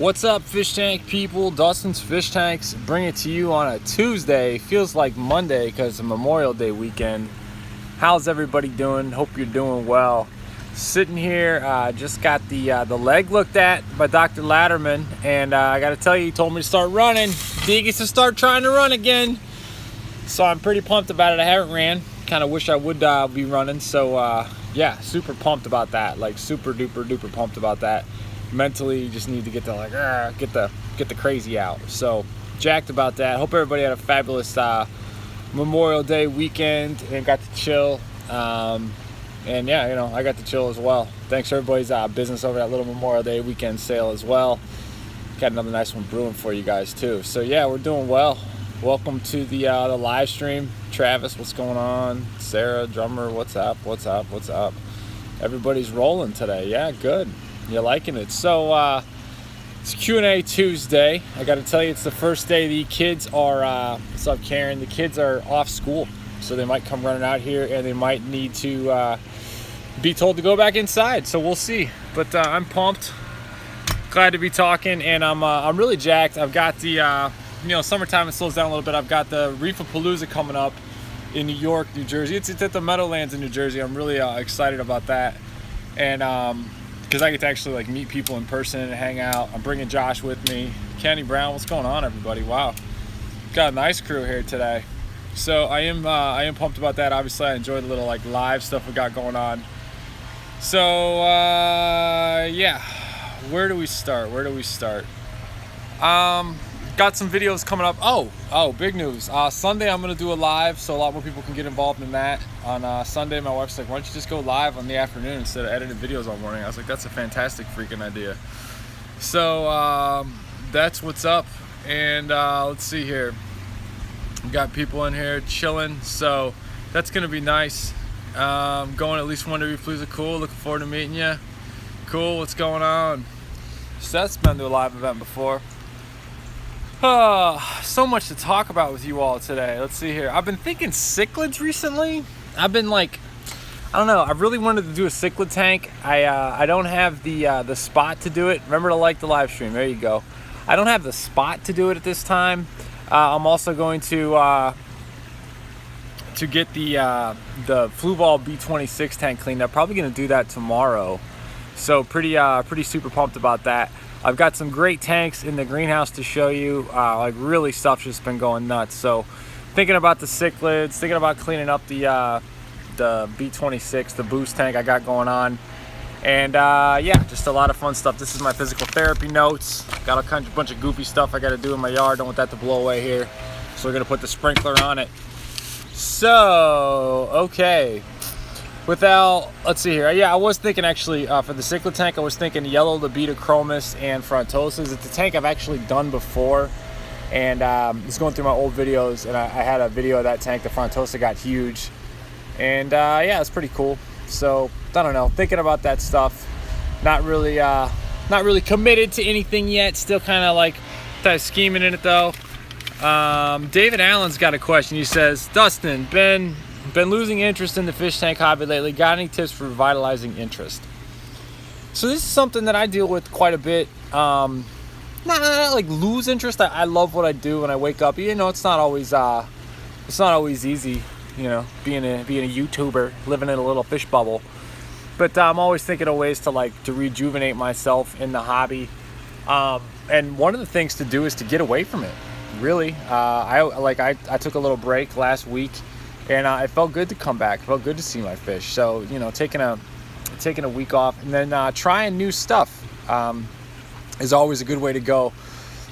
What's up, fish tank people? Dustin's Fish Tanks, bring it to you on a Tuesday. Feels like Monday because it's a Memorial Day weekend. How's everybody doing? Hope you're doing well. Sitting here, just got the leg looked at by Dr. Latterman, and I got to tell you, he told me to start running. He gets to start trying to run again. So I'm pretty pumped about it. I haven't ran. Kind of wish I would be running. So yeah, super pumped about that. Like super duper pumped about that. Mentally, you just need to get the get the crazy out. So jacked about that. Hope everybody had a fabulous Memorial Day weekend and got to chill. And yeah, you know, I got to chill as well. Thanks for everybody's business over that little Memorial Day weekend sale as well. Got another nice one brewing for you guys too. So yeah, we're doing well. Welcome to the live stream. Travis, what's going on? Sarah, drummer, what's up? Everybody's rolling today. Yeah, good. You're liking it. So it's Q&A Tuesday. I got to tell you, it's the first day the kids are, what's up, Karen? The kids are off school. So they might come running out here and they might need to be told to go back inside. So we'll see. But I'm pumped. Glad to be talking. And I'm really jacked. I've got the, you know, summertime, it slows down a little bit. I've got the Reefapalooza coming up in New York, New Jersey. It's at the Meadowlands in New Jersey. I'm really excited about that. And because I get to actually like meet people in person and hang out. I'm bringing Josh with me. Kenny Brown, what's going on, everybody? Wow, got a nice crew here today. So I am pumped about that. Obviously, I enjoy the little like live stuff we got going on. So yeah, where do we start? Got some videos coming up. Oh, big news. Sunday I'm gonna do a live, so a lot more people can get involved in that. On Sunday, my wife's like, why don't you just go live on the afternoon instead of editing videos all morning? I was like, that's a fantastic freaking idea. So that's what's up. And let's see here. We got people in here chilling, so that's gonna be nice. Going at least one to Reefapalooza. Cool, looking forward to meeting you. Cool, what's going on? Seth's been to a live event before. So much to talk about with you all today. Let's see here. I've been thinking cichlids recently. I've been like, I don't know. I really wanted to do a cichlid tank. I don't have the spot to do it. Remember to like the live stream. There you go. I don't have the spot to do it at this time. I'm also going to get the Flu Ball B26 tank cleaned up. Probably going to do that tomorrow. So pretty super pumped about that. I've got some great tanks in the greenhouse to show you. Like really stuff's just been going nuts. So thinking about the cichlids, thinking about cleaning up the B26, the boost tank I got going on. And yeah, just a lot of fun stuff. This is my physical therapy notes. Got a bunch of goofy stuff I got to do in my yard. Don't want that to blow away here. So we're going to put the sprinkler on it. So, okay. Let's see here. Yeah, I was thinking actually for the cichlid tank, I was thinking yellow libidinochromis and frontosis. It's a tank I've actually done before, and just going through my old videos, and I had a video of that tank. The frontosa got huge, and yeah, it's pretty cool. So I don't know, thinking about that stuff. Not really committed to anything yet. Still kind of like scheming in it though. David Allen's got a question. He says, Dustin, been losing interest in the fish tank hobby lately. Got any tips for revitalizing interest? So this is something that I deal with quite a bit. Not like lose interest. I love what I do when I wake up. You know, it's not always easy. You know, being a YouTuber, living in a little fish bubble. But I'm always thinking of ways to rejuvenate myself in the hobby. And one of the things to do is to get away from it. Really, I took a little break last week. And it felt good to come back. It felt good to see my fish. So, you know, taking a week off and then trying new stuff is always a good way to go.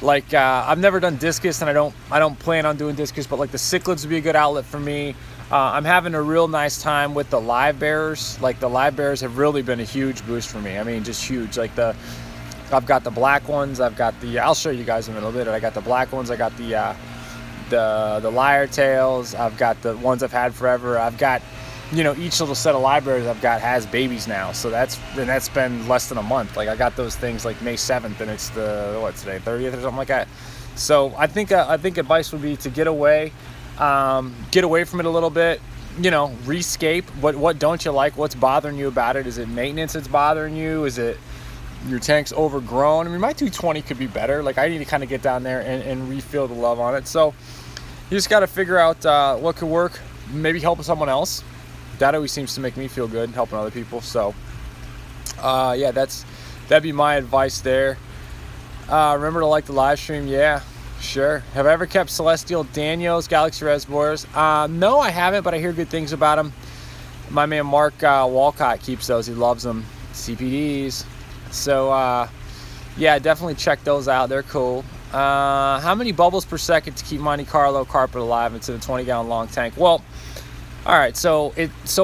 Like I've never done discus, and I don't plan on doing discus, but like the cichlids would be a good outlet for me. I'm having a real nice time with the live bearers. Like the live bearers have really been a huge boost for me. I mean, just huge. Like I've got the black ones. I'll show you guys in a little bit. I got the black ones. I got the lyre tails. I've got the ones I've had forever. I've got, you know, each little set of libraries I've got has babies now. So that's been less than a month. Like I got those things like May 7th, and it's today, 30th or something like that. So I think advice would be to get away from it a little bit. You know, rescape. What don't you like? What's bothering you about it? Is it maintenance that's bothering you? Is it your tank's overgrown. I mean, my 220 could be better. Like, I need to kind of get down there and refill the love on it. So you just got to figure out what could work. Maybe helping someone else. That always seems to make me feel good, helping other people. So yeah, that'd be my advice there. Remember to like the live stream. Yeah, sure. Have I ever kept Celestial Danios Galaxy Reservoirs? No, I haven't, but I hear good things about them. My man Mark Walcott keeps those. He loves them. CPDs. So yeah, definitely check those out. They're cool. How many bubbles per second to keep Monte Carlo carpet alive into the 20-gallon long tank? Well, all right. So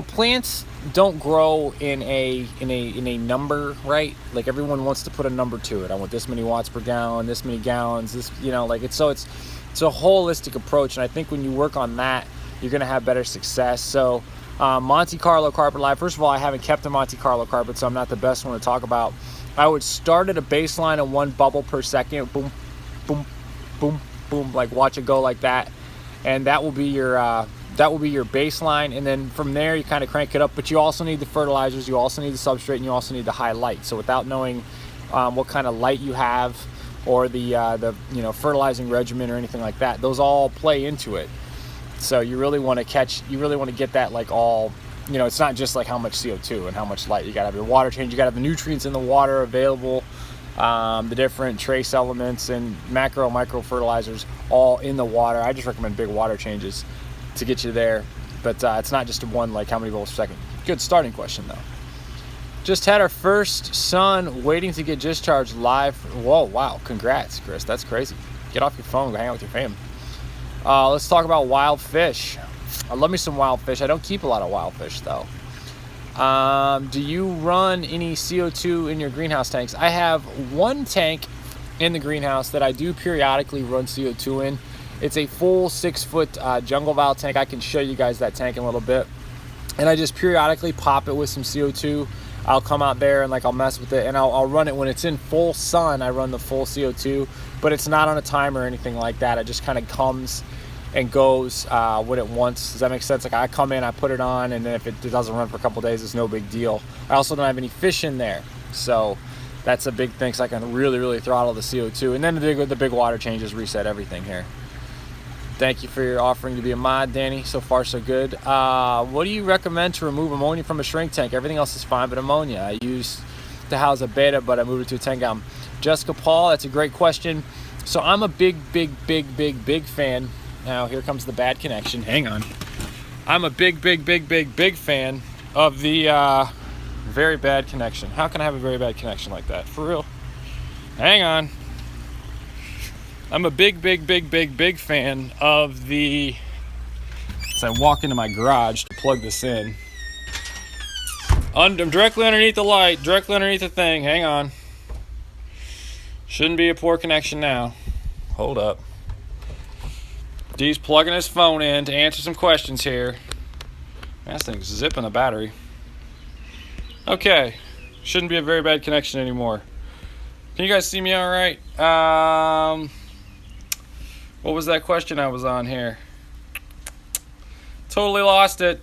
plants don't grow in a number, right? Like, everyone wants to put a number to it. I want this many watts per gallon, this many gallons, this, you know, like, it's a holistic approach. And I think when you work on that, you're going to have better success. So Monte Carlo carpet alive. First of all, I haven't kept a Monte Carlo carpet, so I'm not the best one to talk about. I would start at a baseline of 1 bubble per second. Boom, boom, boom, boom. Like, watch it go like that. And that will be your baseline, and then from there you kind of crank it up. But you also need the fertilizers, you also need the substrate, and you also need the high light. So without knowing what kind of light you have, or the fertilizing regimen or anything like that, those all play into it. So you really want to get that, like, all, it's not just like how much CO2 and how much light. You got to have your water change, you got to have the nutrients in the water available, the different trace elements and macro micro fertilizers all in the water. I just recommend big water changes to get you there, but it's not just one, like, how many bubbles per second. Good starting question though. Just had our first son, waiting to get discharged live. Whoa, wow, congrats, Chris. That's crazy. Get off your phone, go hang out with your fam. Let's talk about wild fish. I love me some wild fish. I don't keep a lot of wild fish though. Do you run any CO2 in your greenhouse tanks? I have one tank in the greenhouse that I do periodically run CO2 in. It's a full 6-foot jungle valve tank. I can show you guys that tank in a little bit. And I just periodically pop it with some CO2. I'll come out there and, like, I'll mess with it, and I'll run it when it's in full sun. I run the full CO2, but it's not on a timer or anything like that. It just kind of comes and goes when it wants. Does that make sense? Like, I come in, I put it on, and then if it doesn't run for a couple days, it's no big deal. I also don't have any fish in there, so that's a big thing. So I can really, really throttle the CO2, and then the big water changes reset everything here. Thank you for your offering to be a mod, Danny. So far, so good. What do you recommend to remove ammonia from a shrink tank? Everything else is fine, but ammonia. I used to house a beta, but I moved it to a 10-gallon. Jessica Paul, that's a great question. So I'm a big fan. Now, here comes the bad connection. Hang on. I'm a big fan of the very bad connection. How can I have a very bad connection like that? For real? Hang on. I'm a big fan of the, as I walk into my garage to plug this in. I'm directly underneath the light, directly underneath the thing. Hang on. Shouldn't be a poor connection now. Hold up. D's plugging his phone in to answer some questions here. That thing's zipping the battery. Okay. Shouldn't be a very bad connection anymore. Can you guys see me all right? What was that question I was on here? Totally lost it.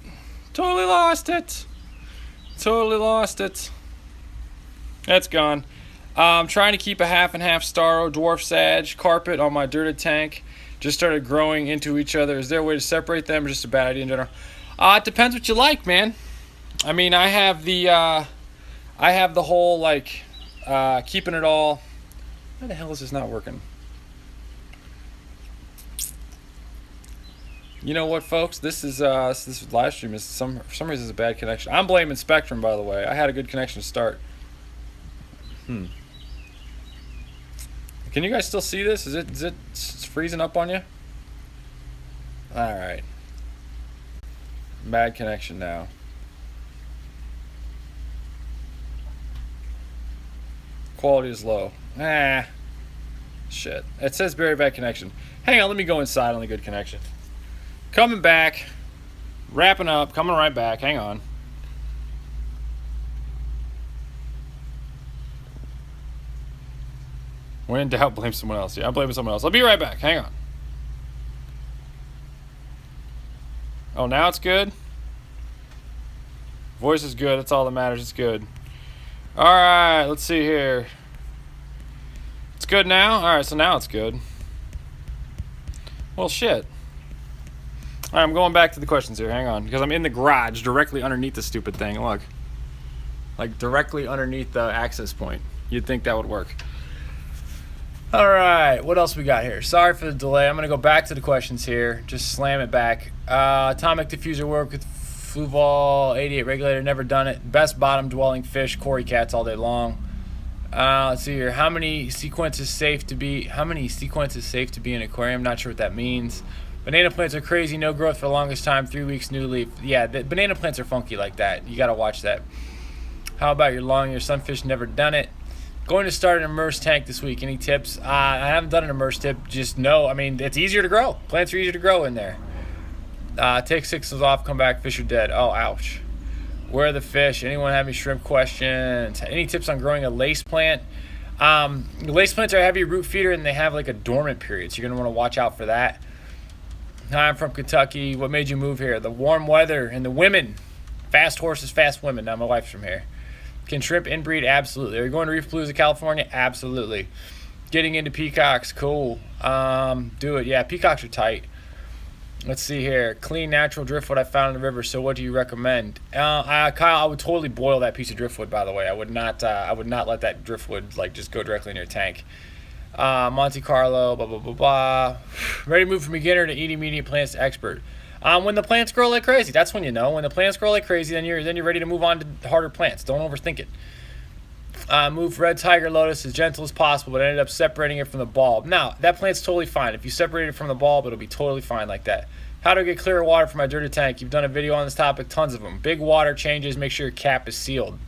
That's gone. I'm trying to keep a half and half Starro dwarf sage carpet on my dirted tank. Just started growing into each other. Is there a way to separate them, or just a bad idea in general? It depends what you like, man. I mean, I have the whole, like, keeping it all. Why the hell is this not working? You know what, folks? This live stream is for some reason it's a bad connection. I'm blaming Spectrum, by the way. I had a good connection to start. Can you guys still see this? Is it freezing up on you? All right. Bad connection now. Quality is low. Shit. It says very bad connection. Hang on, let me go inside on the good connection. Coming back. Wrapping up. Coming right back. Hang on. When in doubt, blame someone else. Yeah, I'm blaming someone else. I'll be right back. Hang on. Oh, now it's good? Voice is good. That's all that matters. It's good. All right, let's see here. It's good now? All right, so now it's good. Well, shit. All right, I'm going back to the questions here. Hang on, because I'm in the garage directly underneath the stupid thing. Look. Like directly underneath the access point. You'd think that would work. All right, what else we got here? Sorry for the delay. I'm going to go back to the questions here. Just slam it back. Atomic diffuser work with Fluval 88 regulator. Never done it. Best bottom dwelling fish. Cory cats all day long. Let's see here. How many sequences safe to be in an aquarium? Not sure what that means. Banana plants are crazy. No growth for the longest time. 3 weeks, new leaf. Yeah, the banana plants are funky like that. You got to watch that. How about your sunfish? Never done it. Going to start an immersed tank this week. Any tips? I haven't done an immersed tip. Just know, I mean, it's easier to grow. Plants are easier to grow in there. Take 6 off, come back, fish are dead. Oh, ouch. Where are the fish? Anyone have any shrimp questions? Any tips on growing a lace plant? Lace plants are a heavy root feeder and they have like a dormant period, so you're going to want to watch out for that. Hi, I'm from Kentucky. What made you move here? The warm weather and the women. Fast horses, fast women. Now my wife's from here. Can shrimp inbreed? Absolutely. Are you going to Reef Palooza, California? Absolutely. Getting into peacocks? Cool. Do it. Yeah, peacocks are tight. Let's see here. Clean, natural driftwood I found in the river. So what do you recommend? Kyle, I would totally boil that piece of driftwood, by the way. I would not let that driftwood like just go directly in your tank. Monte Carlo, blah, blah, blah, blah. Ready to move from beginner to eating medium plants to expert. When the plants grow like crazy, that's when you know. When the plants grow like crazy, then you're ready to move on to harder plants. Don't overthink it. Move red tiger lotus as gentle as possible, but ended up separating it from the bulb. Now, that plant's totally fine. If you separate it from the bulb, it'll be totally fine like that. How to get clearer water from my dirty tank. You've done a video on this topic, tons of them. Big water changes, make sure your cap is sealed.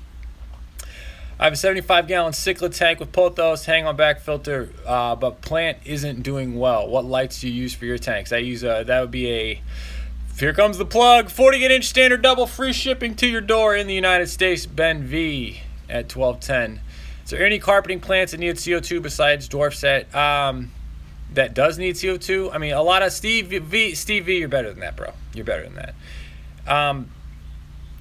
I have a 75-gallon cichlid tank with pothos, hang on back filter, but plant isn't doing well. What lights do you use for your tanks? I use that would be a... Here comes the plug. 48-inch standard double, free shipping to your door in the United States. Ben V at 1210. Is there any carpeting plants that need CO2 besides dwarf set that does need CO2? I mean, a lot of Steve V, you're better than that, bro. You're better than that.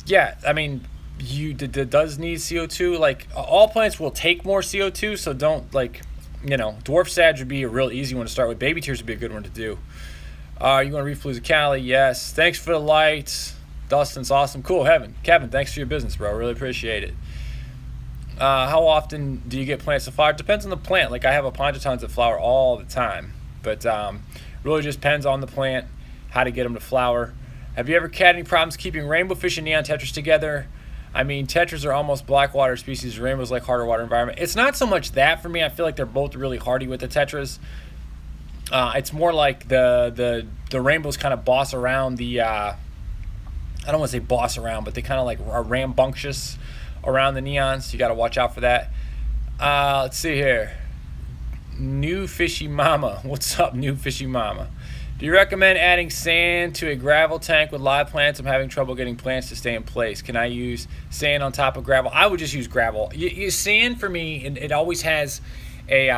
Yeah, I mean, does need CO2. Like, all plants will take more CO2, so don't, like, dwarf sage would be a real easy one to start with. Baby tears would be a good one to do. You going to Reef Palooza, Cali? Yes. Thanks for the lights. Dustin's awesome. Cool. Kevin, thanks for your business, bro. Really appreciate it. How often do you get plants to flower? It depends on the plant. Like, I have a ponchotons that flower all the time. But really just depends on the plant, how to get them to flower. Have you ever had any problems keeping rainbow fish and neon tetras together? I mean, tetras are almost blackwater species. Rainbows like harder water environment. It's not so much that for me. I feel like they're both really hardy with the tetras. It's more like the rainbows kind of boss around the I don't want to say boss around, but they kind of like are rambunctious around the neons. You got to watch out for that. Let's see here. New Fishy Mama. What's up, New Fishy Mama? Do you recommend adding sand to a gravel tank with live plants? I'm having trouble getting plants to stay in place. Can I use sand on top of gravel? I would just use gravel. Sand for me, it always has a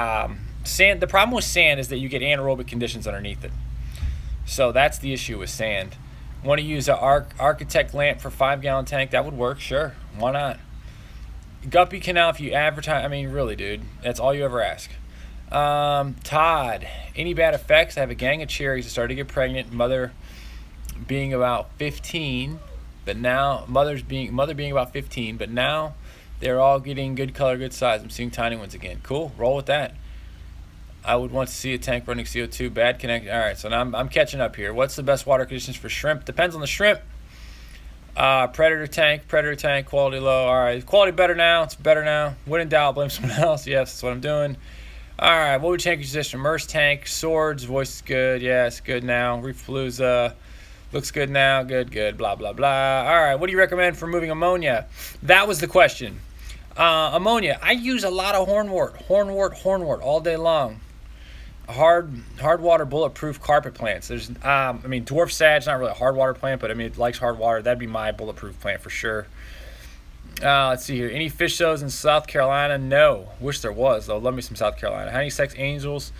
sand. The problem with sand is that you get anaerobic conditions underneath it. So that's the issue with sand. Want to use an architect lamp for 5-gallon tank? That would work, sure. Why not? Guppy Canal, if you advertise, I mean, really, dude, that's all you ever ask. Todd, any bad effects? I have a gang of cherries that started to get pregnant. Mother being about 15, but now mother being about 15, but now they're all getting good color, good size. I'm seeing tiny ones again. Cool, roll with that. I would want to see a tank running CO2. Bad connect. All right, so now I'm catching up here. What's the best water conditions for shrimp? Depends on the shrimp. Predator tank, quality low. All right, quality better now. It's better now. When in doubt, blame someone else. Yes, that's what I'm doing. All right, what would tank you suggest? Immersed tank, swords, voice is good. Yeah, it's good now. Reef Palooza, looks good now. Good, blah, blah, blah. All right, what do you recommend for moving ammonia? That was the question. Ammonia, I use a lot of hornwort all day long. Hard water bulletproof carpet plants. There's dwarf sage, not really a hard water plant, but I mean it likes hard water. That'd be my bulletproof plant for sure. Let's see here. Any fish shows in South Carolina? No. Wish there was though. Love me some South Carolina. Honey sex angels.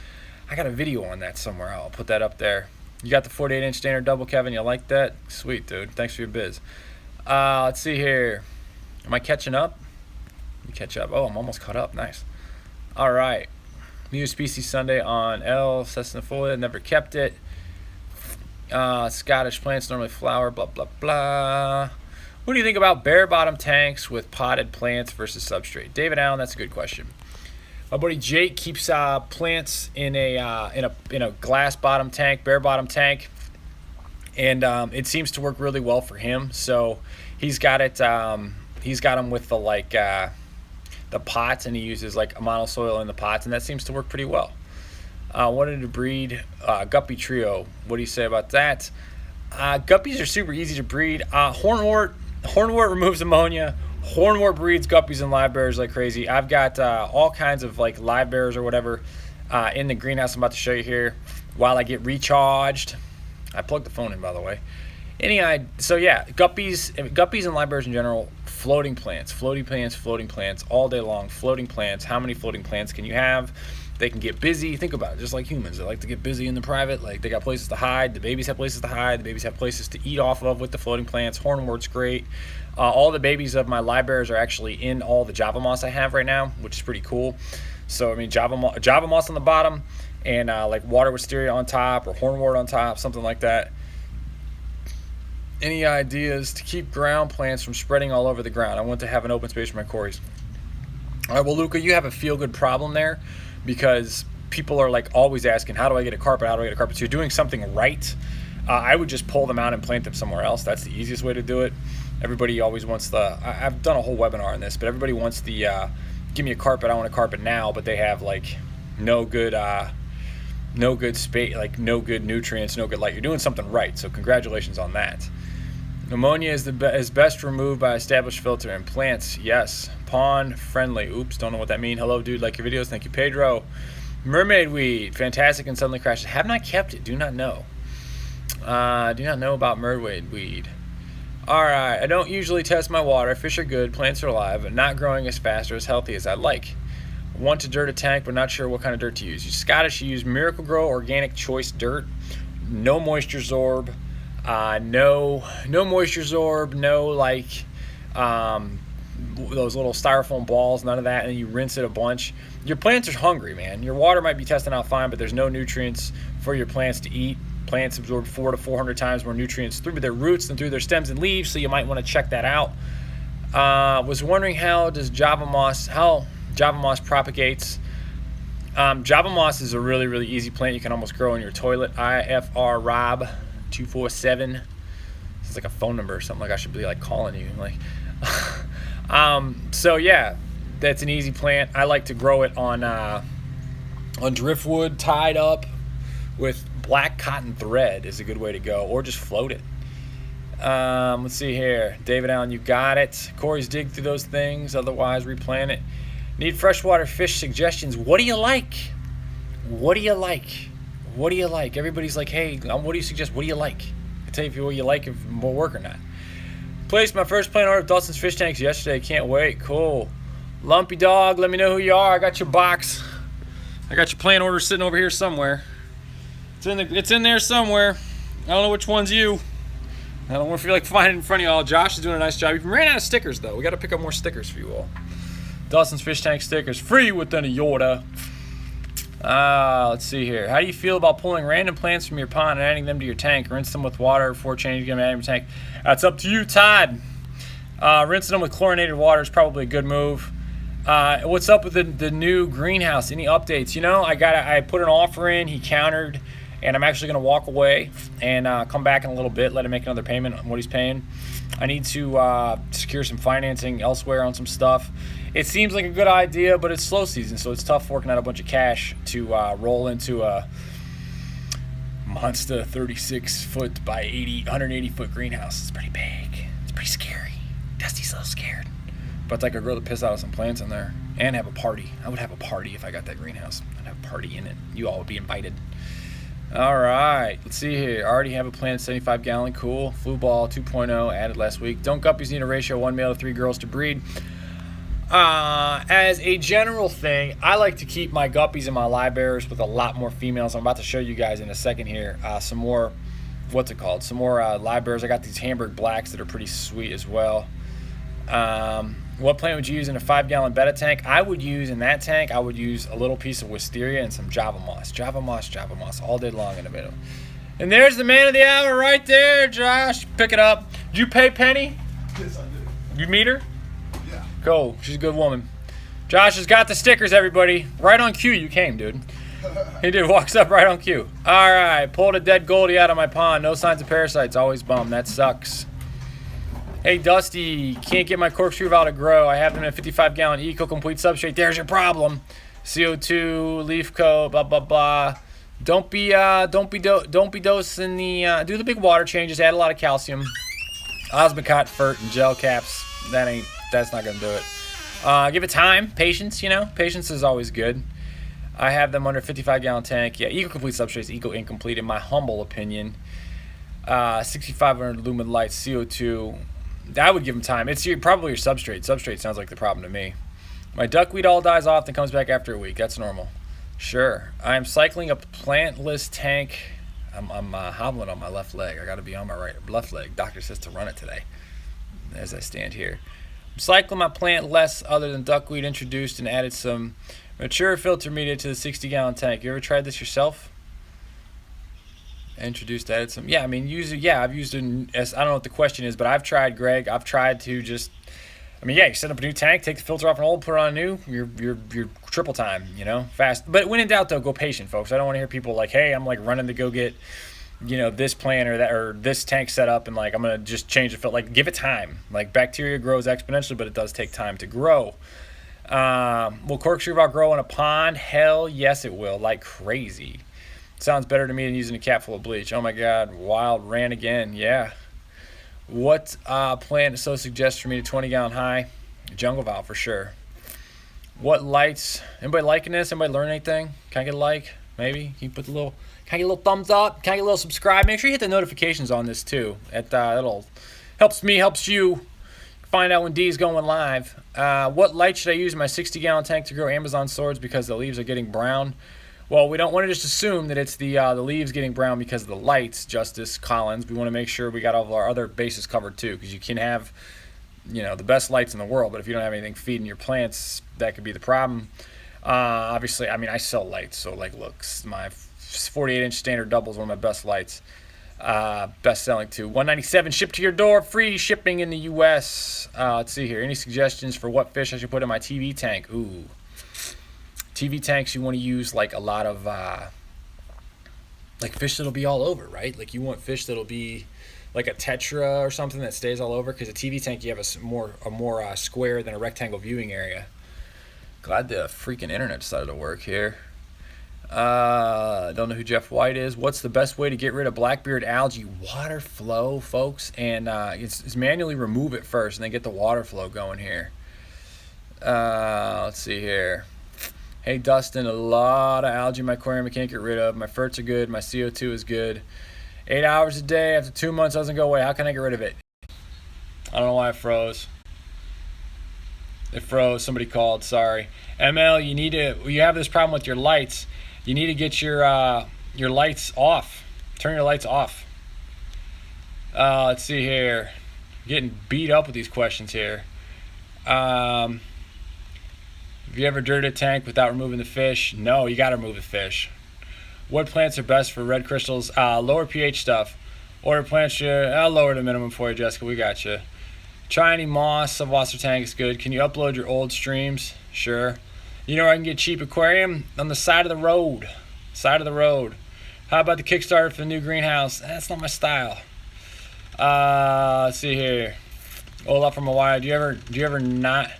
I got a video on that somewhere. I'll put that up there. You got the 48-inch standard double, Kevin. You like that? Sweet, dude. Thanks for your biz. Let's see here. Am I catching up? Catch up. Oh, I'm almost caught up. Nice. All right. New species Sunday on L. Cessnifolia. Never kept it. Scottish plants normally flower. Blah, blah, blah. What do you think about bare bottom tanks with potted plants versus substrate? David Allen, that's a good question. My buddy Jake keeps plants in a glass bottom tank, bare bottom tank, and it seems to work really well for him. So he's got it. He's got them with the pots, and he uses like a monosoil in the pots, and that seems to work pretty well. Wanted to breed guppy trio. What do you say about that? Guppies are super easy to breed. Hornwort removes ammonia. Hornwort breeds guppies and live bearers like crazy. I've got all kinds of like live bearers or whatever in the greenhouse I'm about to show you here while I get recharged. I plugged the phone in, by the way. So yeah, guppies and live bearers in general, floating plants all day long. Floating plants. How many floating plants can you have? They can get busy. Think about it, just like humans. They like to get busy in the private. Like, they got places to hide. The babies have places to hide. The babies have places to eat off of with the floating plants. Hornwort's great. All the babies of my live bearers are actually in all the Java moss I have right now, which is pretty cool. So, I mean, Java moss on the bottom and like water wisteria on top or hornwort on top, something like that. Any ideas to keep ground plants from spreading all over the ground? I want to have an open space for my cories. All right, well, Luca, you have a feel-good problem there, because people are like always asking, how do I get a carpet? How do I get a carpet? So you're doing something right. I would just pull them out and plant them somewhere else. That's the easiest way to do it. Everybody always wants I've done a whole webinar on this, but everybody wants give me a carpet. I want a carpet now, but they have like no good space, like no good nutrients, no good light. You're doing something right. So congratulations on that. Ammonia is best removed by established filter in plants. Yes. Pond friendly. Oops, don't know what that means. Hello, dude. Like your videos. Thank you, Pedro. Mermaid weed. Fantastic and suddenly crashes. Have not kept it. Do not know. Do not know about mermaid weed. All right. I don't usually test my water. Fish are good. Plants are alive, but not growing as fast or as healthy as I'd like. Want to dirt a tank, but not sure what kind of dirt to use. Scottish, you use Miracle Grow organic choice dirt. No moisture zorb. No moisture zorb. No like those little styrofoam balls, none of that, and then you rinse it a bunch. Your plants are hungry, man. Your water might be testing out fine, but there's no nutrients for your plants to eat. Plants absorb 400 to 400 times more nutrients through their roots than through their stems and leaves, so you might want to check that out. Was wondering how Java moss propagates. Java moss is a really, really easy plant. You can almost grow in your toilet. IFR Rob 247. It's like a phone number or something. Like I should be like calling you. Like, so yeah, that's an easy plant. I like to grow it on driftwood tied up with black cotton thread is a good way to go, or just float it. Let's see here. David Allen, you got it. Corey's dig through those things, otherwise replant it. Need freshwater fish suggestions. What do you like? What do you like? What do you like? Everybody's like, hey, what do you suggest? What do you like? I tell you if what you like, if it will work or not. Placed my first plant order of Dustin's fish tanks yesterday. Can't wait. Cool. Lumpy dog, let me know who you are. I got your box. I got your plant order sitting over here somewhere. It's in there somewhere. I don't know which one's you. I don't feel like finding it in front of you all. Josh is doing a nice job. We ran out of stickers, though. We got to pick up more stickers for you all. Dustin's fish tank stickers free within a order. Let's see here. How do you feel about pulling random plants from your pond and adding them to your tank? Rinse them with water before changing them and adding them to your tank. That's up to you, Todd. Rinsing them with chlorinated water is probably a good move. What's up with the new greenhouse? Any updates? You know, I put an offer in. He countered, and I'm actually going to walk away and come back in a little bit, let him make another payment on what he's paying. I need to secure some financing elsewhere on some stuff. It seems like a good idea, but it's slow season, so it's tough working out a bunch of cash to roll into a monster 36-foot by 180-foot greenhouse. It's pretty big. It's pretty scary. Dusty's so scared. But I could grow the piss out of some plants in there and have a party. I would have a party if I got that greenhouse. I'd have a party in it. You all would be invited. All right, let's see here. I already have a plant, 75-gallon. Cool. Flu ball 2.0 added last week. Don't guppies need a ratio 1 male to 3 girls to breed? As a general thing, I like to keep my guppies and my live bearers with a lot more females. I'm about to show you guys in a second here some more, some more live bearers. I got these Hamburg blacks that are pretty sweet as well. What plant would you use in a 5-gallon betta tank? I would use in that tank, I would use a little piece of wisteria and some Java moss. Java moss all day long in the middle. And there's the man of the hour right there, Josh. Pick it up. Did you pay Penny? Yes, I did. You meet her? Yeah. Cool. She's a good woman. Josh has got the stickers, everybody. Right on cue you came, dude. He did. Walks up right on cue. All right. Pulled a dead goldie out of my pond. No signs of parasites. Always bummed. That sucks. Hey, Dusty. Can't get my corkscrew valve to grow. I have them in a 55-gallon eco-complete substrate. There's your problem. CO2, leaf coat, blah, blah, blah. Don't be dosing the, do the big water changes. Add a lot of calcium. Osmocote, fert, and gel caps. That's not going to do it. Give it time. Patience, Patience is always good. I have them under 55-gallon tank. Yeah, eco-complete substrates, eco-incomplete in my humble opinion. 6,500 lumen lights, CO2. I would give them time. It's probably your substrate. Substrate sounds like the problem to me. My duckweed all dies off, then comes back after a week. That's normal. Sure. I am cycling a plantless tank. I'm hobbling on my left leg. I got to be on my left leg. Doctor says to run it today as I stand here. I'm cycling my plant less other than duckweed introduced and added some mature filter media to the 60-gallon tank. You ever tried this yourself? Added some. Yeah, I mean, I've used it as, I don't know what the question is, but I've tried, Greg. I've tried to just, you set up a new tank, take the filter off an old, put it on a new, you're triple time, fast. But when in doubt, though, go patient, folks. I don't want to hear people like, hey, I'm like running to go get, this plant or this tank set up and like, I'm going to just change the filter. Like, give it time. Like, bacteria grows exponentially, but it does take time to grow. Will corkscrew valve grow in a pond? Hell yes, it will, like crazy. Sounds better to me than using a cap full of bleach. Oh my God, wild ran again. Yeah. What plant so suggests for me to 20-gallon high? Jungle valve for sure. What lights? Anybody liking this? Anybody learn anything? Can I get a like? Maybe. Can I get a little thumbs up? Can I get a little subscribe? Make sure you hit the notifications on this too. That'll helps me, helps you find out when D is going live. What light should I use in my 60-gallon tank to grow Amazon swords because the leaves are getting brown? Well, we don't want to just assume that it's the leaves getting brown because of the lights, Justice Collins. We want to make sure we got all of our other bases covered too, because you can have, the best lights in the world, but if you don't have anything feeding your plants, that could be the problem. Obviously, I sell lights, so like, look, my 48-inch standard double is one of my best lights. Best selling too. $197 shipped to your door, free shipping in the U.S. Let's see here. Any suggestions for what fish I should put in my TV tank? Ooh. TV tanks, you want to use like a lot of like fish that'll be all over, right? Like you want fish that'll be like a tetra or something that stays all over, because a TV tank you have a more square than a rectangle viewing area. Glad the freaking internet decided to work here. I don't know who Jeff White is. What's the best way to get rid of blackbeard algae? Water flow, folks, and it's manually remove it first and then get the water flow going here. Let's see here. Hey, Dustin, a lot of algae in my aquarium I can't get rid of. My ferts are good. My CO2 is good. 8 hours a day after 2 months doesn't go away. How can I get rid of it? I don't know why it froze. It froze. Somebody called. Sorry. ML, you have this problem with your lights. You need to get your lights off. Turn your lights off. Let's see here. I'm getting beat up with these questions here. Have you ever dirted a tank without removing the fish? No, you got to remove the fish. What plants are best for red crystals? Lower pH stuff. Order plants, I'll lower the minimum for you, Jessica. We got you. Try any moss. Subwater tank is good. Can you upload your old streams? Sure. You know where I can get cheap aquarium? On the side of the road. Side of the road. How about the Kickstarter for the new greenhouse? That's not my style. Let's see here. Olaf from Hawaii. Do you ever not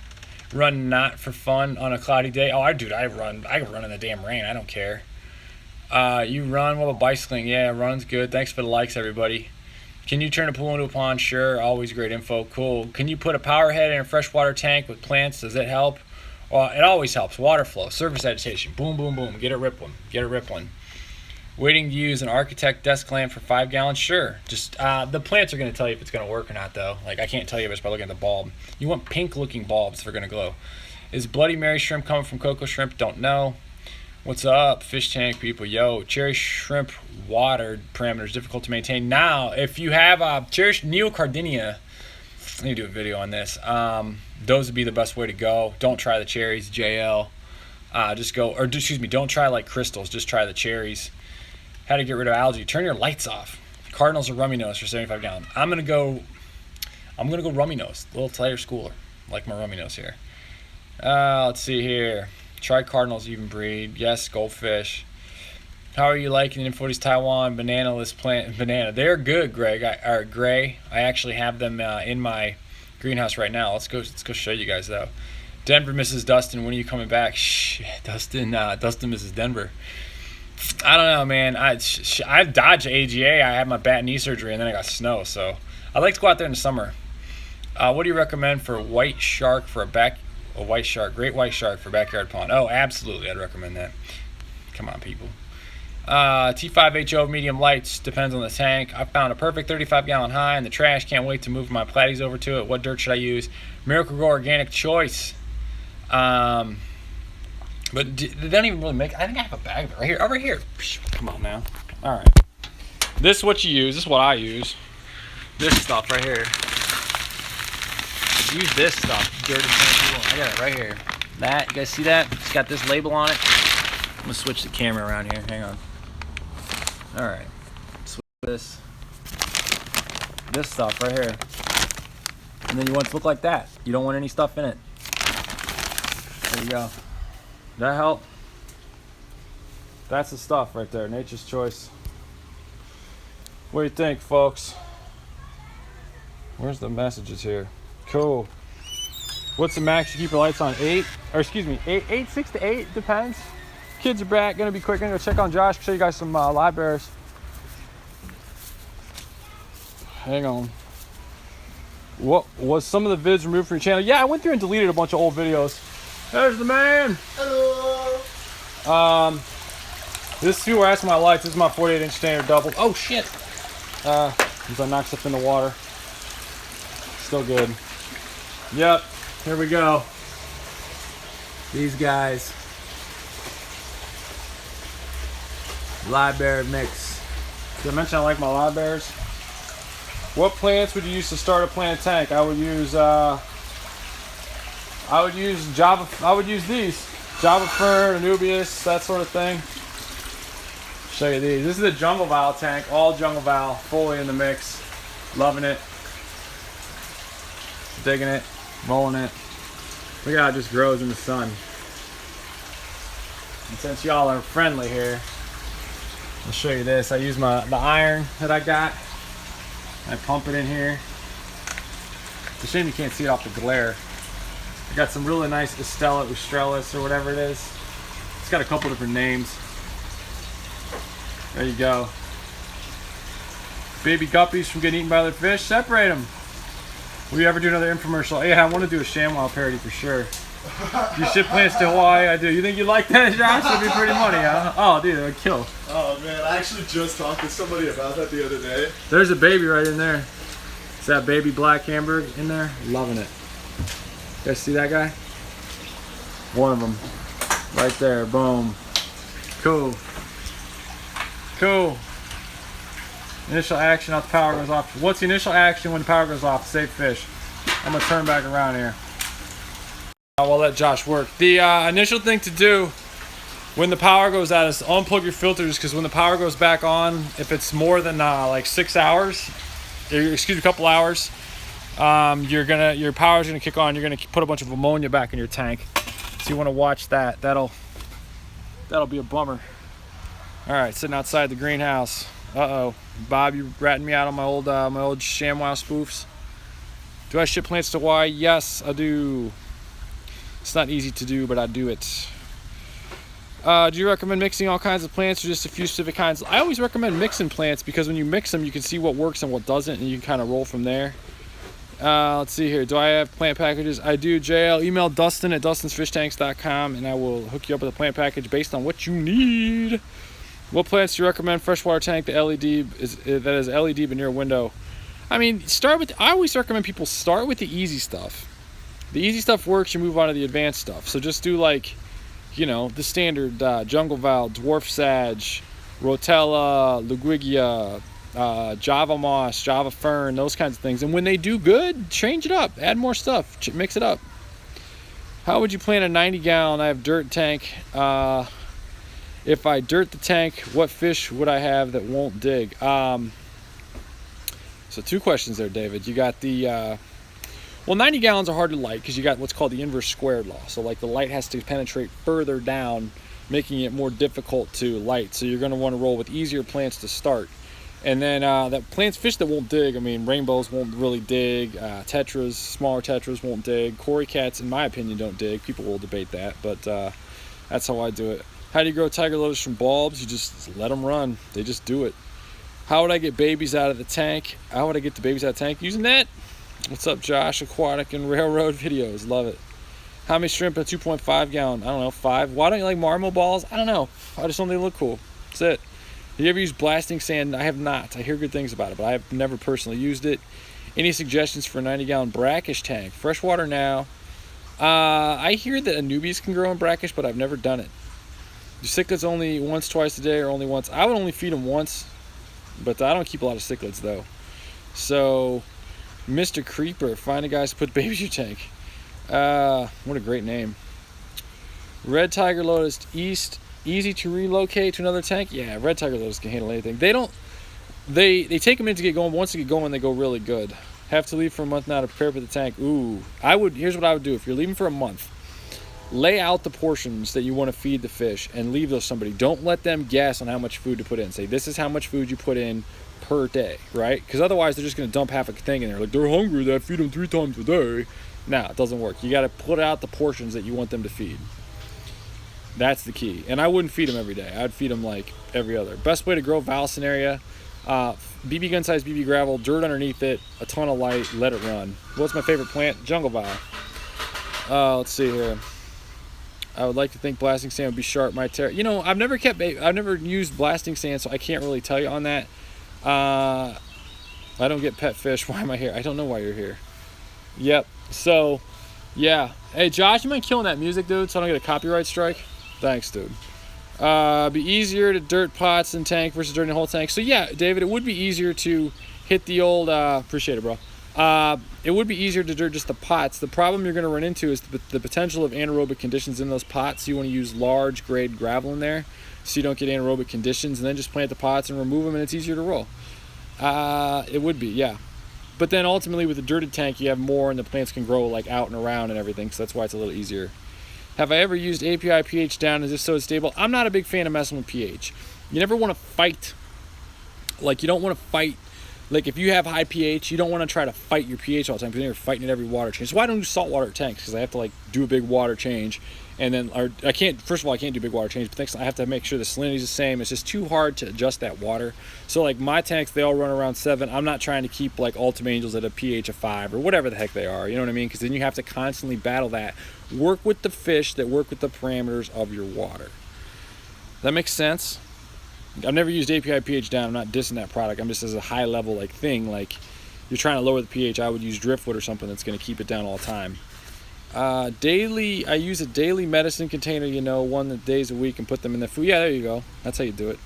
run not for fun on a cloudy day? Oh, I run in the damn rain. I don't care. You run? What about bicycling? Yeah, run's good. Thanks for the likes, everybody. Can you turn a pool into a pond? Sure. Always great info. Cool. Can you put a power head in a freshwater tank with plants? Does it help? It always helps. Water flow, surface agitation. Boom, boom, boom. Get it rippling. Waiting to use an architect desk lamp for 5 gallons? Sure. Just the plants are going to tell you if it's going to work or not, though. Like, I can't tell you just by looking at the bulb. You want pink-looking bulbs if they're going to glow. Is Bloody Mary shrimp coming from Coco Shrimp? Don't know. What's up, fish tank people? Yo, cherry shrimp water parameters difficult to maintain. Now, if you have cherry neocardinia I need to do a video on this. Those would be the best way to go. Don't try the cherries, JL. Just go, or excuse me, don't try like crystals. Just try the cherries. How to get rid of algae? Turn your lights off. Cardinals or rummy nose for 75 gallon. I'm gonna go rummy nose. A little tighter schooler, like my rummy nose here. Let's see here. Try Cardinals even breed. Yes, goldfish. How are you liking Infodies Taiwan banana-less plant? Banana. They're good, Greg. Gray. I actually have them in my greenhouse right now. Let's go show you guys though. Denver misses Dustin. When are you coming back? Shh, Dustin misses Denver. I don't know, man. I dodged AGA. I had my bat knee surgery and then I got snow. So I like to go out there in the summer. What do you recommend for white shark for great white shark for backyard pond? Oh, absolutely. I'd recommend that. Come on, people. T5HO medium lights, depends on the tank. I found a perfect 35-gallon high in the trash. Can't wait to move my platies over to it. What dirt should I use? Miracle Grow Organic Choice. But they don't even really make. I think I have a bag of it right here. Over here. Come on now. All right. This is what you use. This is what I use. This stuff right here. Use this stuff. Dirty tank. I got it right here. That, you guys see that? It's got this label on it. I'm gonna switch the camera around here. Hang on. All right. Switch this stuff right here, and then you want it to look like that. You don't want any stuff in it. There you go. Did that help? That's the stuff right there. Nature's Choice. What do you think, folks? Where's the messages here? Cool. What's the max you keep your lights on? 8? Or excuse me, 8, 6 to 8, depends. Kids are back, gonna be quick. Gonna go check on Josh, show you guys some live bears. Hang on. What was some of the vids removed from your channel? Yeah, I went through and deleted a bunch of old videos. There's the man. Hello. This is who we're asking my lights. This is my 48-inch standard double. Oh shit. As I knock stuff in the water. Still good. Yep. Here we go. These guys. Live bear mix. Did I mention I like my live bears? What plants would you use to start a plant tank? I would use these. Java fern, Anubias, that sort of thing. Show you these. This is a jungle val tank, all jungle val, fully in the mix. Loving it. Digging it, rolling it. Look at how it just grows in the sun. And since y'all are friendly here, I'll show you this. I use the iron that I got. I pump it in here. It's a shame you can't see it off the glare. I got some really nice Estella Australis or whatever it is. It's got a couple different names. There you go. Baby guppies from getting eaten by other fish. Separate them. Will you ever do another infomercial? Yeah, I want to do a ShamWow parody for sure. You ship plants to Hawaii? I do. You think you like that, Josh? That'd be pretty money, huh? Oh, dude, that would kill. Oh, man. I actually just talked to somebody about that the other day. There's a baby right in there. Is that baby black Hamburg in there? Loving it. You guys see that guy? One of them. Right there. Boom. Cool. Cool. Initial action after the power goes off. What's the initial action when the power goes off? Save fish. I'm going to turn back around here. I'll let Josh work. The initial thing to do when the power goes out is to unplug your filters, because when the power goes back on, if it's more than like 6 hours, excuse me, a couple hours, your power's gonna kick on. You're gonna put a bunch of ammonia back in your tank. So you want to watch that. That'll be a bummer. All right, sitting outside the greenhouse. Uh-oh, Bob, you ratting me out on my old ShamWow spoofs. Do I ship plants to Hawaii? Yes, I do. It's not easy to do, but I do it. Do you recommend mixing all kinds of plants or just a few specific kinds? I always recommend mixing plants, because when you mix them, you can see what works and what doesn't, and you can kind of roll from there. Let's see here. Do I have plant packages? I do, JL. Email Dustin at dustinsfishtanks.com, and I will hook you up with a plant package based on what you need. What plants do you recommend? Freshwater tank, the LED that is LED but near a window. I mean, I always recommend people start with the easy stuff. The easy stuff works, you move on to the advanced stuff. So just do like, you know, the standard jungle val, dwarf sage, rotella, luguigia, Java moss, Java fern, those kinds of things. And when they do good, change it up, add more stuff, mix it up. How would you plant a 90-gallon? I have dirt tank. If I dirt the tank, what fish would I have that won't dig? So 2 questions there, David. You got the well, 90 gallons are hard to light because you got what's called the inverse squared law. So like the light has to penetrate further down, making it more difficult to light. So you're going to want to roll with easier plants to start. And then that fish that won't dig, I mean, rainbows won't really dig. Tetras, smaller tetras won't dig. Cory cats, in my opinion, don't dig. People will debate that, but that's how I do it. How do you grow tiger lotus from bulbs? You just let them run. They just do it. How would I get babies out of the tank? How would I get the babies out of the tank? Using that. What's up, Josh? Aquatic and railroad videos. Love it. How many shrimp in a 2.5 gallon? I don't know, 5. Why don't you like marmo balls? I don't know. I just don't think they look cool. That's it. Have you ever used blasting sand? I have not. I hear good things about it, but I have never personally used it. Any suggestions for a 90-gallon brackish tank? Freshwater now. I hear that Anubias can grow in brackish, but I've never done it. Do cichlids only once, twice a day, or only once? I would only feed them once, but I don't keep a lot of cichlids, though. So, Mr. Creeper, find a guys to put babies in your tank. What a great name. Red tiger lotus east, easy to relocate to another tank. Yeah, red tiger lotus can handle anything. They take them in to get going. But once they get going, they go really good. Have to leave for a month now to prepare for the tank. Ooh, here's what I would do. If you're leaving for a month, lay out the portions that you want to feed the fish and leave those somebody. Don't let them guess on how much food to put in. Say, this is how much food you put in per day, right? Because otherwise they're just going to dump half a thing in there. Like, they're hungry, they feed them 3 times a day. No, it doesn't work. You got to put out the portions that you want them to feed. That's the key. And I wouldn't feed them every day. I'd feed them like every other. Best way to grow Valsinaria, BB gun size BB gravel, dirt underneath it, a ton of light, let it run. What's my favorite plant? Jungle Val. Let's see here. I would like to think blasting sand would be sharp. I've never used blasting sand, so I can't really tell you on that. I don't get pet fish. Why am I here? I don't know why you're here. Yep. So, yeah. Hey, Josh, you mind killing that music, dude, so I don't get a copyright strike? Thanks, dude. Be easier to dirt pots and tank versus dirting the whole tank. So, yeah, David, it would be easier to hit the old... appreciate it, bro. It would be easier to dirt just the pots. The problem you're going to run into is the potential of anaerobic conditions in those pots. You want to use large grade gravel in there so you don't get anaerobic conditions, and then just plant the pots and remove them, and it's easier to roll. It would be, yeah. But then ultimately with the dirted tank, you have more, and the plants can grow like out and around and everything, so that's why it's a little easier. Have I ever used API pH down? Is this so it's stable? I'm not a big fan of messing with pH. You never want to fight. Like, you don't want to fight. Like, if you have high pH, you don't want to try to fight your pH all the time because then you're fighting at every water change. So why don't you do saltwater tanks? Because I have to, like, do a big water change. And then, first of all, I can't do big water change, but next I have to make sure the salinity is the same. It's just too hard to adjust that water. So, like, my tanks, they all run around 7. I'm not trying to keep, like, Ultima Angels at a pH of 5 or whatever the heck they are. You know what I mean? Because then you have to constantly battle that. Work with the fish that work with the parameters of your water. That makes sense? I've never used API pH down. I'm not dissing that product. I'm just as a high level like thing. Like, you're trying to lower the pH, I would use driftwood or something that's going to keep it down all the time. I use a daily medicine container, one days a week, and put them in the food. Yeah, there you go. That's how you do it.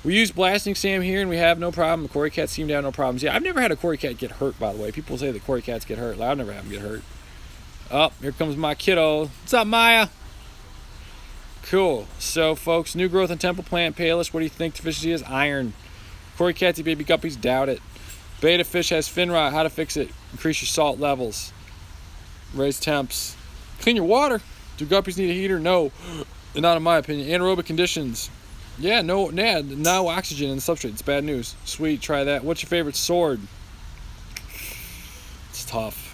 We use blasting sand here, and we have no problem. The Cory cats seem to have no problems. Yeah, I've never had a Cory cat get hurt, by the way. People say that Cory cats get hurt. Like, I've never had them get hurt. Oh, here comes my kiddo. What's up, Maya? Cool. So, folks, new growth in temple plant, Palis. What do you think deficiency is? Iron. Cory catsy baby guppies, doubt it. Beta fish has fin rot. How to fix it? Increase your salt levels. Raise temps. Clean your water. Do guppies need a heater? No. Not in my opinion. Anaerobic conditions. Yeah, no oxygen in the substrate. It's bad news. Sweet, try that. What's your favorite sword? It's tough.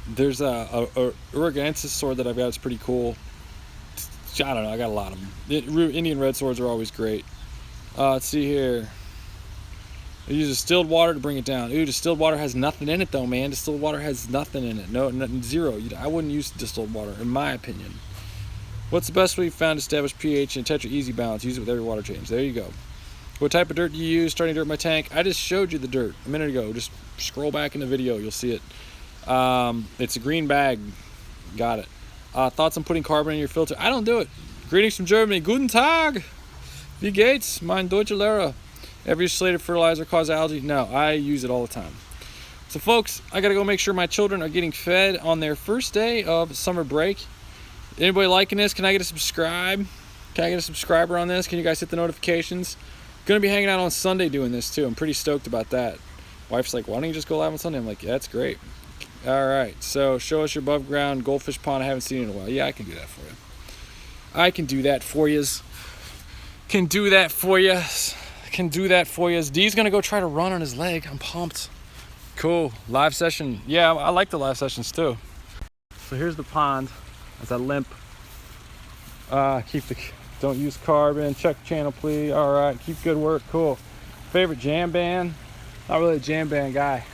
There's a Urugansis sword that I've got. It's pretty cool. I don't know. I got a lot of them. Indian red swords are always great. Let's see here. I use distilled water to bring it down. Ooh, distilled water has nothing in it, though, man. Distilled water has nothing in it. No, zero. I wouldn't use distilled water, in my opinion. What's the best way you found to establish pH and Tetra Easy Balance? Use it with every water change. There you go. What type of dirt do you use? Starting dirt in my tank. I just showed you the dirt a minute ago. Just scroll back in the video. You'll see it. It's a green bag. Got it. Thoughts on putting carbon in your filter? I don't do it. Greetings from Germany. Guten Tag. Wie geht's? Mein deutsche Lehrer. Ever use slated fertilizer cause algae? No, I use it all the time. So folks, I gotta go make sure my children are getting fed on their first day of summer break. Anybody liking this? Can I get a subscribe? Can I get a subscriber on this? Can you guys hit the notifications? Gonna be hanging out on Sunday doing this too. I'm pretty stoked about that. Wife's like, why don't you just go live on Sunday? I'm like, yeah, that's great. All right, so show us your above ground goldfish pond. I haven't seen it in a while. Yeah, I can do that for you. I can do that for yous. Can do that for you. Can do that for you. D's gonna go try to run on his leg. I'm pumped. Cool. Live session. Yeah, I like the live sessions too. So here's the pond. As I limp. Don't use carbon. Check channel, please. All right. Keep good work. Cool. Favorite jam band? Not really a jam band guy.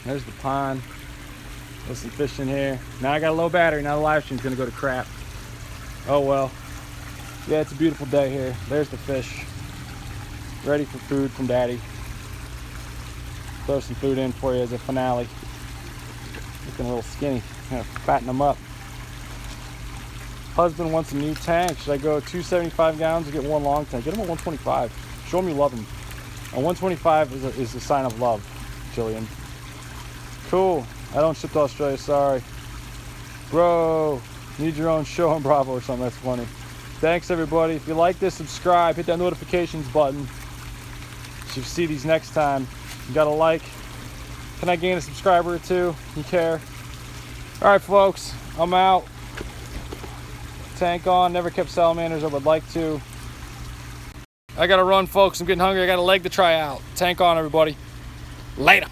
There's the pond. There's some fish in here. Now I got a low battery. Now the live stream's gonna go to crap. Oh well. Yeah, it's a beautiful day here. There's the fish. Ready for food from Daddy. Throw some food in for you as a finale. Looking a little skinny. Gonna fatten them up. Husband wants a new tank. Should I go 275 gallons or get one long tank? Get him a 125. Show him you love him. A 125 is a sign of love, Jillian. Cool. I don't ship to Australia, sorry. Bro, need your own show on Bravo or something. That's funny. Thanks, everybody. If you like this, subscribe. Hit that notifications button. So you see these next time. You got a like. Can I gain a subscriber or two? You care? All right, folks. I'm out. Tank on. Never kept salamanders. I would like to. I got to run, folks. I'm getting hungry. I got a leg to try out. Tank on, everybody. Later.